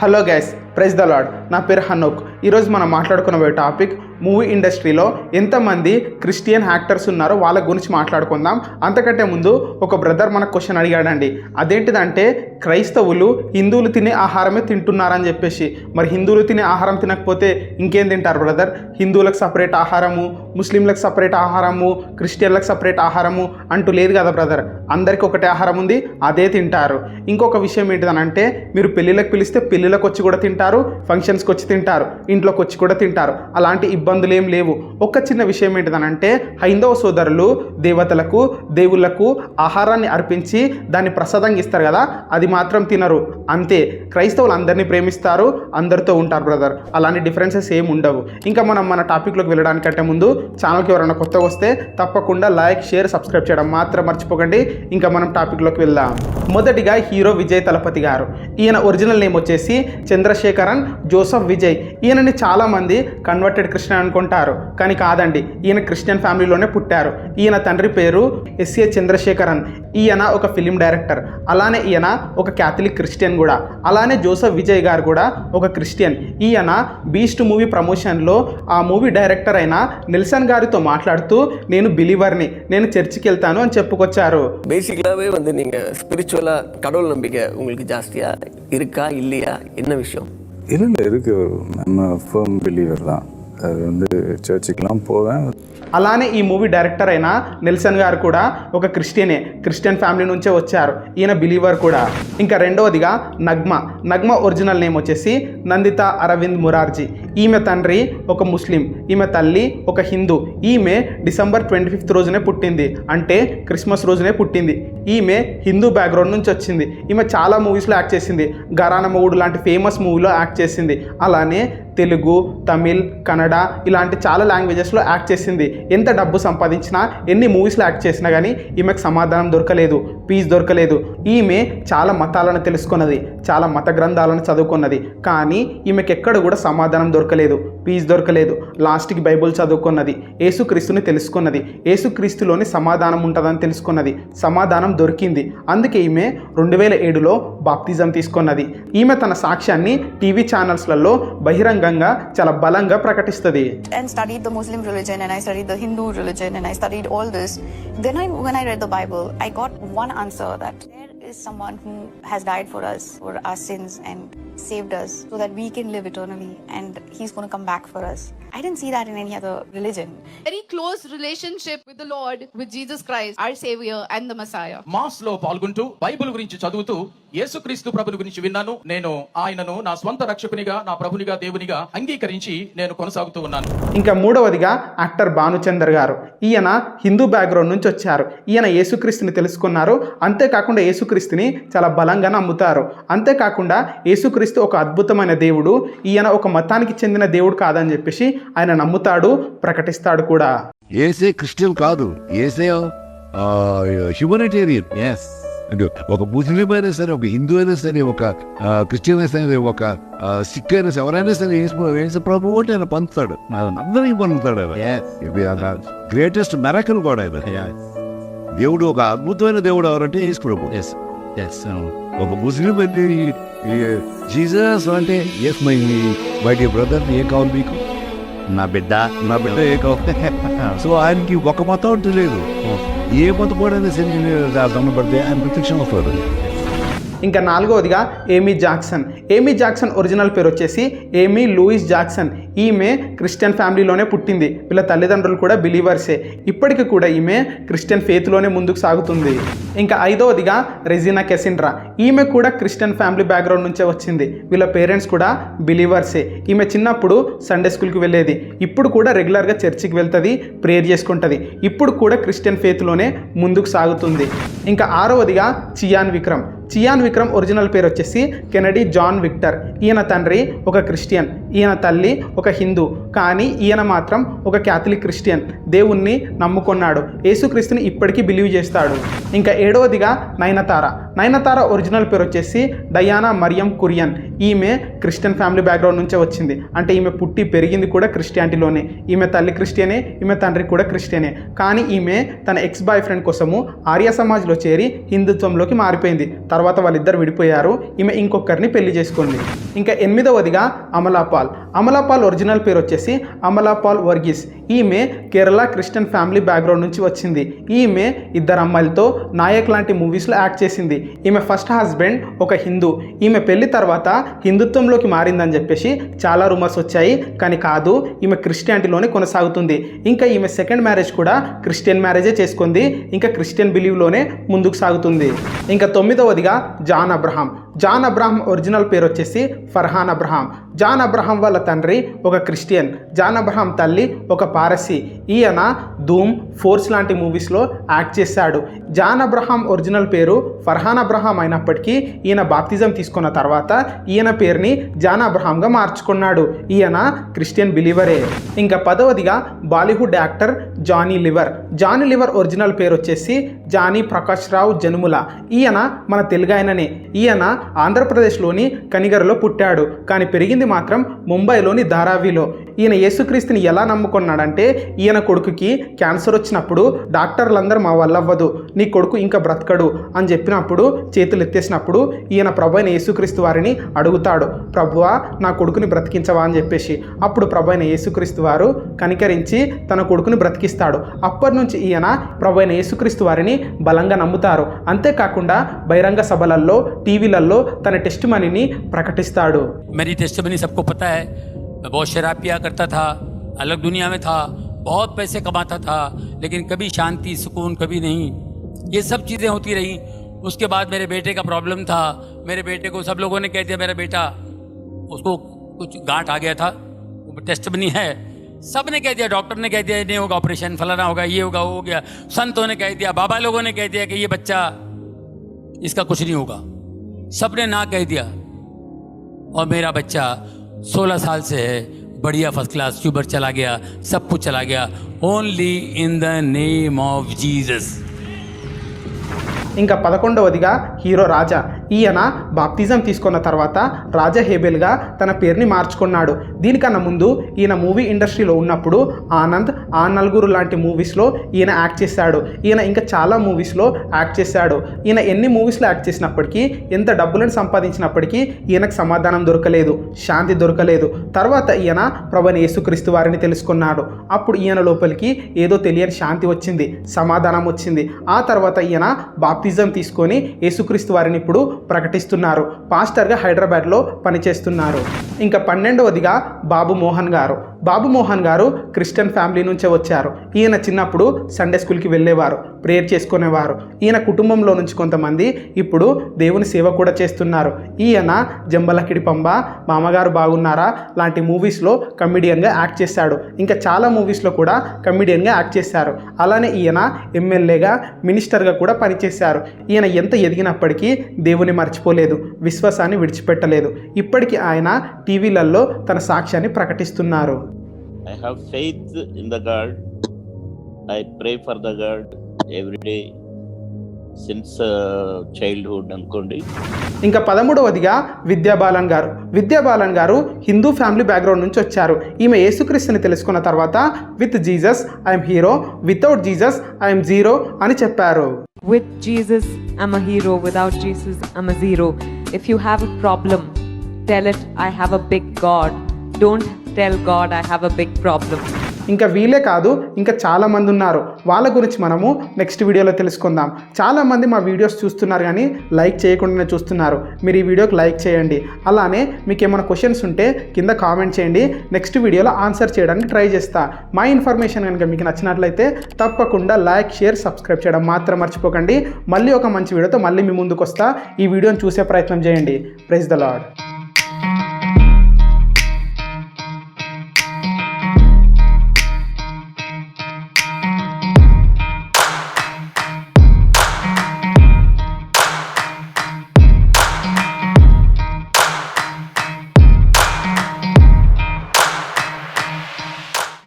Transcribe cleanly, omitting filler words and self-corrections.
Hello guys, praise the Lord. నా పేరు హనోక్. ఈరోజు మనం మాట్లాడుకున్న టాపిక్ మూవీ ఇండస్ట్రీలో ఎంతమంది క్రిస్టియన్ యాక్టర్స్ ఉన్నారో వాళ్ళ గురించి మాట్లాడుకుందాం. అంతకంటే ముందు ఒక బ్రదర్ మనకు క్వశ్చన్ అడిగాడండి. అదేంటిదంటే క్రైస్తవులు హిందువులు తినే ఆహారమే తింటున్నారని చెప్పేసి. మరి హిందువులు తినే ఆహారం తినకపోతే ఇంకేం తింటారు బ్రదర్? హిందువులకు సపరేట్ ఆహారము, ముస్లింలకు సపరేట్ ఆహారము, క్రిస్టియన్లకు సపరేట్ ఆహారము అంటూ లేదు కదా బ్రదర్. అందరికీ ఒకటే ఆహారం ఉంది, అదే తింటారు. ఇంకొక విషయం ఏంటిదనంటే మీరు పెళ్ళిళ్ళకి పిలిస్తే పెళ్ళిళ్ళకి వచ్చి కూడా తింటారు, ఫంక్షన్స్కి వచ్చి తింటారు, ఇంట్లోకి వచ్చి కూడా తింటారు. అలాంటి ఇబ్బందులు ఏం లేవు. ఒక చిన్న విషయం ఏంటిదనంటే హైందవ సోదరులు దేవతలకు దేవుళ్లకు ఆహారాన్ని అర్పించి దాన్ని ప్రసాదంగా ఇస్తారు కదా, అది మాత్రం తినరు. అంతే. క్రైస్తవులు అందరినీ ప్రేమిస్తారు, అందరితో ఉంటారు బ్రదర్. అలాంటి డిఫరెన్సెస్ ఏమి ఉండవు. ఇంకా మనం మన టాపిక్లోకి వెళ్ళడానికంటే ముందు ఛానల్కి ఎవరైనా కొత్తగా వస్తే తప్పకుండా లైక్, షేర్, సబ్స్క్రైబ్ చేయడం మాత్రం మర్చిపోకండి. ఇంకా మనం టాపిక్లోకి వెళ్దాం. మొదటిగా హీరో విజయ్ తలపతి గారు. ఈయన ఒరిజినల్ నేమ్ వచ్చేసి చంద్రశేఖరన్ జోసఫ్ విజయ్. ఈయనని చాలామంది కన్వర్టెడ్ క్రిస్టియన్ అనుకుంటారు, కానీ కాదండి. ఈయన క్రిస్టియన్ ఫ్యామిలీలోనే పుట్టారు. ఈయన తండ్రి పేరు ఎస్ఏ చంద్రశేఖరన్. ఈయన ఒక ఫిలిం డైరెక్టర్. అలానే ఈయన ఒక క్యాథలిక్ క్రిస్టియన్ కూడా. అలానే జోసఫ్ విజయ్ గారు కూడా ఒక క్రిస్టియన్. ఈయన బీస్ట్ మూవీ ప్రమోషన్లో ఆ మూవీ డైరెక్టర్ అయిన నెల్సన్ గారితో మాట్లాడుతూ నేను బిలీవర్ని, నేను చర్చికి వెళ్తాను అని చెప్పుకొచ్చారు. பேசிக்கலாகவே நீங்கள் ஸ்பிரிச்சுவலாக கடவுள் நம்பிக்கை உங்களுக்கு ஜாஸ்தியாக இருக்கா இல்லையா, என்ன விஷயம்? இல்லை இருக்கு. நம்ம ஃபர்ம் பிலீவர் தான். அது சர்ச்சுக்கெலாம் போவேன். అలానే ఈ మూవీ డైరెక్టర్ అయిన నెల్సన్ గారు కూడా ఒక క్రిస్టియనే. క్రిస్టియన్ ఫ్యామిలీ నుంచే వచ్చారు. ఈయన బిలీవర్ కూడా. ఇంకా రెండవదిగా నగ్మ ఒరిజినల్ నేమ్ వచ్చేసి నందిత అరవింద్ మురార్జీ. ఈమె తండ్రి ఒక ముస్లిం, ఈమె తల్లి ఒక హిందూ. ఈమె డిసెంబర్ 25 రోజునే పుట్టింది, అంటే క్రిస్మస్ రోజునే పుట్టింది. ఈమె హిందూ బ్యాక్గ్రౌండ్ నుంచి వచ్చింది. ఈమె చాలా మూవీస్లో యాక్ట్ చేసింది. గరాన మొగుడు లాంటి ఫేమస్ మూవీలో యాక్ట్ చేసింది. అలానే తెలుగు, తమిళ్, కన్నడ ఇలాంటి చాలా లాంగ్వేజెస్లో యాక్ట్ చేసింది. ఎంత డబ్బు సంపాదించినా, ఎన్ని మూవీస్లో యాక్ట్ చేసినా కానీ ఈమెకు సమాధానం దొరకలేదు, పీస్ దొరకలేదు. ఈమె చాలా మతాలను తెలుసుకున్నది, చాలా మత గ్రంథాలను చదువుకున్నది, కానీ ఈమెకి ఎక్కడ కూడా సమాధానం దొరకలేదు, పీస్ దొరకలేదు. లాస్ట్కి బైబుల్ చదువుకున్నది, యేసుక్రీస్తుని తెలుసుకున్నది, యేసుక్రీస్తులోని సమాధానం ఉంటుందని తెలుసుకున్నది. సమాధానం దొరికింది. అందుకే ఈమె 2007లో బాప్తిజం తీసుకున్నది. ఈమె తన సాక్ష్యాన్ని టీవీ ఛానల్స్లలో బహిరంగంగా చాలా బలంగా ప్రకటిస్తుంది. And studied the Muslim religion, and I studied the Hindu religion, and I studied all this. Then when I read the Bible, I got one answer, that there is someone who has died for us, for our sins, and saved us so that we can live eternally, and he's going to come back for us. I didn't see that in any other religion. Very close relationship with the Lord, with Jesus Christ, our Savior and the Messiah. Mass లో పాల్గొంటూ Bible గురించి చదువుతూ యేసుక్రీస్తు ప్రభుని గురించి విన్నాను. నేను ఆయనను నా స్వంత రక్షకునిగా, నా ప్రభునిగా, దేవునిగా అంగీకరించి నేను కొనసాగుతూ ఉన్నాను. ఇంకా మూడవదిగా యాక్టర్ భానుచందర్ గారు. ఈయన హిందూ బ్యాక్గ్రౌండ్ నుంచి వచ్చారు. ఈయన యేసుక్రీస్తుని తెలుసుకున్నారు. అంతేకాకుండా యేసుక్రీస్తుని చాలా బలంగా నమ్ముతారు. అంతేకాకుండా యేసుక్రీస్తు ఒక అద్భుతమైన దేవుడు, ఈయన ఒక మతానికి చెందిన దేవుడు కాదని చెప్పేసి ఆయన నమ్ముతాడు, ప్రకటిస్తాడు కూడా. ఏసే క్రిస్టియన్ కాదు, ఏసే హ్యూమనిటేరియన్. ఒక ముస్లిం అయినా సరే, ఒక హిందూ అయినా సరే, ఒక క్రిస్టియన్ అయినా సరే, ఒక సిక్ అయినా సరే, ఎవరైనా సరే యేసు ప్రభు అంటే ఆయన పంచుతాడు, అందరికీ పంచుతాడు. గ్రేటెస్ట్ మెరకల్ కూడా ఆయన. దేవుడు ఒక అద్భుతమైన దేవుడు ఎవరంటే యేసు ప్రభు. ఒక ముస్లిం అంటే జీసస్ అంటే ఎస్ మై డియర్ బ్రదర్, ఏ కావాలి మీకు? నా బిడ్డ ఏ కావాలి? సో ఆయనకి ఒక మతం అంటూ లేదు. ఏ మతం కూడా పడితే ఆయన ప్రత్యక్షం వస్తాడు. ఇంకా నాలుగవదిగా ఏమీ జాక్సన్. ఏమీ జాక్సన్ ఒరిజినల్ పేరు వచ్చేసి ఏమీ లూయిస్ జాక్సన్. ఈమె క్రిస్టియన్ ఫ్యామిలీలోనే పుట్టింది. వీళ్ళ తల్లిదండ్రులు కూడా బిలీవర్సే. ఇప్పటికి కూడా ఈమె క్రిస్టియన్ ఫేత్లోనే ముందుకు సాగుతుంది. ఇంకా ఐదవదిగా రెజినా కెసిండ్రా. ఈమె కూడా క్రిస్టియన్ ఫ్యామిలీ బ్యాక్గ్రౌండ్ నుంచే వచ్చింది. వీళ్ళ పేరెంట్స్ కూడా బిలీవర్సే. ఈమె చిన్నప్పుడు సండే స్కూల్కి వెళ్ళేది. ఇప్పుడు కూడా రెగ్యులర్గా చర్చికి వెళ్తుంది, ప్రేయర్ చేసుకుంటుంది. ఇప్పుడు కూడా క్రిస్టియన్ ఫేత్లోనే ముందుకు సాగుతుంది. ఇంకా ఆరవదిగా చియాన్ విక్రమ్ ఒరిజినల్ పేరు వచ్చేసి కెనడీ జాన్ విక్టర్. ఈయన తండ్రి ఒక క్రిస్టియన్, ఈయన తల్లి ఒక హిందూ, కానీ ఈయన మాత్రం ఒక క్యాథలిక్ క్రిస్టియన్. దేవుణ్ణి నమ్ముకున్నాడు, యేసుక్రీస్తుని ఇప్పటికీ బిలీవ్ చేస్తాడు. ఇంకా ఏడవదిగా నయనతార ఒరిజినల్ పేరు వచ్చేసి డయానా మరియం కురియన్. ఈమె క్రిస్టియన్ ఫ్యామిలీ బ్యాక్గ్రౌండ్ నుంచే వచ్చింది. అంటే ఈమె పుట్టి పెరిగింది కూడా క్రిస్టియానిటీలోనే. ఈమె తల్లి క్రిస్టియనే, ఈమె తండ్రి కూడా క్రిస్టియనే. కానీ ఈమె తన ఎక్స్ బాయ్ ఫ్రెండ్ కోసము ఆర్య సమాజ్లో మూవీస్లో చేరి హిందుత్వంలోకి మారిపోయింది. తర్వాత వాళ్ళిద్దరు విడిపోయారు. ఈమె ఇంకొకరిని పెళ్లి చేసుకుంది. ఇంకా 8వదిగా అమలాపాల్. అమలాపాల్ ఒరిజినల్ పేరు వచ్చేసి అమలాపాల్ వర్గీస్. ఈమె కేరళ క్రిస్టియన్ ఫ్యామిలీ బ్యాక్గ్రౌండ్ నుంచి వచ్చింది. ఈమె 2 అమ్మాయిలతో నాయక్ లాంటి మూవీస్లో యాక్ట్ చేసింది. ఈమె ఫస్ట్ హస్బెండ్ ఒక హిందూ. ఈమె పెళ్లి తర్వాత హిందుత్వంలోకి మారిందని చెప్పేసి చాలా రూమర్స్ వచ్చాయి, కానీ కాదు, ఈమె క్రిస్టియానిటీలోనే కొనసాగుతుంది. ఇంకా ఈమె సెకండ్ మ్యారేజ్ కూడా క్రిస్టియన్ మ్యారేజే చేసుకుంది. ఇంకా క్రిస్టియన్ బిలీవ్లోనే ముందుకు సాగుతుంది. ఇంకా 9వదిగా John Abraham. John Abraham original పేరు వచ్చేసి ఫర్హాన్ అబ్రహాం. జాన్ అబ్రహాం వాళ్ళ తండ్రి ఒక క్రిస్టియన్, జాన్ అబ్రహాం తల్లి ఒక పారసీ. ఈయన ధూమ్, ఫోర్స్ లాంటి మూవీస్లో యాక్ట్ చేశాడు. జాన్ అబ్రహాం ఒరిజినల్ పేరు ఫర్హాన్ అబ్రహాం అయినప్పటికీ ఈయన బాప్తిజం తీసుకున్న తర్వాత ఈయన పేరుని జాన్ అబ్రహాంగా మార్చుకున్నాడు. ఈయన క్రిస్టియన్ బిలీవరే. ఇంకా 10వదిగా Bollywood actor Johnny Lever. Johnny Lever original పేరు వచ్చేసి జానీ ప్రకాష్ రావు జనుముల. ఈయన మన తెలుగు ఆయననే. ఈయన ఆంధ్రప్రదేశ్లోని కనిగరలో పుట్టాడు, కానీ పెరిగింది మాత్రం ముంబైలోని ధారావిలో. ఈయన యేసుక్రీస్తుని ఎలా నమ్ముకున్నాడంటే, ఈయన కొడుకుకి క్యాన్సర్ వచ్చినప్పుడు డాక్టర్లందరూ మా వల్ల అవ్వదు, నీ కొడుకు ఇంకా బ్రతకడు అని చెప్పినప్పుడు చేతులు ఎత్తేసినప్పుడు ఈయన ప్రభు అయిన యేసుక్రీస్తు వారిని అడుగుతాడు, ప్రభువా నా కొడుకుని బ్రతికించవా అని చెప్పేసి. అప్పుడు ప్రభు అయిన యేసుక్రీస్తు వారు కనికరించి తన కొడుకుని బ్రతికిస్తాడు. అప్పటి నుంచి ఈయన ప్రభు అయిన యేసుక్రీస్తు వారిని బలంగా నమ్ముతారు. అంతేకాకుండా బహిరంగ సభలలో, టీవీలలో తన టెస్ట్ మనీని ప్రకటిస్తాడు. मेरी टेस्टमनी सबको पता है, मैं बहुत शराब पिया करता था, अलग दुनिया में था, बहुत पैसे कमाता था, लेकिन कभी शांति सुकून कभी नहीं। ये सब चीज़ें होती रही। उसके बाद मेरे बेटे का प्रॉब्लम था। मेरे बेटे को सब लोगों ने कह दिया मेरा बेटा, उसको कुछ गांठ आ गया था, टेस्टमनी है, सब ने कह दिया, डॉक्टर ने कह दिया नहीं होगा, ऑपरेशन फलाना होगा, ये होगा, वो हो गया, संतों ने कह दिया, बाबा लोगों ने कह दिया कि ये बच्चा इसका कुछ नहीं होगा, सब ने ना कह दिया। और मेरा बच्चा 16 साल से है, बढ़िया फर्स्ट क्लास ट्यूबर चला गया, सब कुछ चला गया, only in the name of Jesus. ఇంకా 11వదిగా హీరో రాజా. ఈయన బాప్తిజం తీసుకున్న తర్వాత రాజా హేబెల్గా తన పేరుని మార్చుకున్నాడు. దీనికన్నా ముందు ఈయన మూవీ ఇండస్ట్రీలో ఉన్నప్పుడు ఆనంద్, ఆ నలుగురు లాంటి మూవీస్లో ఈయన యాక్ట్ చేశాడు. ఈయన ఇంకా చాలా మూవీస్లో యాక్ట్ చేశాడు. ఈయన ఎన్ని మూవీస్లో యాక్ట్ చేసినప్పటికీ, ఎంత డబ్బులను సంపాదించినప్పటికీ ఈయనకు సమాధానం దొరకలేదు, శాంతి దొరకలేదు. తర్వాత ఈయన ప్రభువైన యేసుక్రీస్తు వారిని తెలుసుకున్నాడు. అప్పుడు ఈయన లోపలికి ఏదో తెలియని శాంతి వచ్చింది, సమాధానం వచ్చింది. ఆ తర్వాత ఈయన బాప్తిజం తీసుకొని యేసుక్రీస్తు వారిని ఇప్పుడు ప్రకటిస్తున్నారు. పాస్టర్గా హైదరాబాద్లో పనిచేస్తున్నారు. ఇంకా 12వదిగా బాబు మోహన్ గారు. బాబు మోహన్ గారు క్రిస్టియన్ ఫ్యామిలీ నుంచే వచ్చారు. ఈయన చిన్నప్పుడు సండే స్కూల్కి వెళ్ళేవారు, ప్రేయర్ చేసుకునేవారు. ఈయన కుటుంబంలో నుంచి కొంతమంది ఇప్పుడు దేవుని సేవ కూడా చేస్తున్నారు. ఈయన జంబలకిడి పంబ, మామగారు బాగున్నారా లాంటి మూవీస్లో కమిడియన్గా యాక్ట్ చేశాడు. ఇంకా చాలా మూవీస్లో కూడా కమిడియన్గా యాక్ట్ చేశారు. అలానే ఈయన ఎమ్మెల్యేగా, మినిస్టర్గా కూడా పనిచేశారు. ఈయన ఎంత ఎదిగినప్పటికీ దేవుని మర్చిపోలేదు, విశ్వాసాన్ని విడిచిపెట్టలేదు. ఇప్పటికీ ఆయన టీవీలలో తన సాక్ష్యాన్ని ప్రకటిస్తున్నారు. I have faith in the God. I pray for the God every day since childhood అనుకోండి. ఇంకా 13వదిగా విద్యాబాలన్ గారు. విద్యాబాలన్ గారు హిందూ ఫ్యామిలీ బ్యాక్గ్రౌండ్ నుంచి వచ్చారు. ఈమె యేసుక్రీస్తుని తెలుసుకున్న తర్వాత with Jesus I'm hero, without Jesus I'm zero అని చెప్పారు. With Jesus, I'm a hero. Without Jesus, I'm a zero. If you have a problem, tell it, I have a big God. Don't tell God, I have a big problem. ఇంకా వీళ్ళే కాదు, ఇంకా చాలామంది ఉన్నారు. వాళ్ళ గురించి మనము నెక్స్ట్ వీడియోలో తెలుసుకుందాం. చాలామంది మా వీడియోస్ చూస్తున్నారు కానీ లైక్ చేయకుండానే చూస్తున్నారు. మీరు ఈ వీడియోకి లైక్ చేయండి. అలానే మీకు ఏమైనా క్వశ్చన్స్ ఉంటే కింద కామెంట్ చేయండి. నెక్స్ట్ వీడియోలో ఆన్సర్ చేయడానికి ట్రై చేస్తా. మా ఇన్ఫర్మేషన్ కనుక మీకు నచ్చినట్లయితే తప్పకుండా లైక్, షేర్, సబ్స్క్రైబ్ చేయడం మాత్రం మర్చిపోకండి. మళ్ళీ ఒక మంచి వీడియోతో మళ్ళీ మీ ముందుకు వస్తా. ఈ వీడియోని చూసే ప్రయత్నం చేయండి. Praise the lord.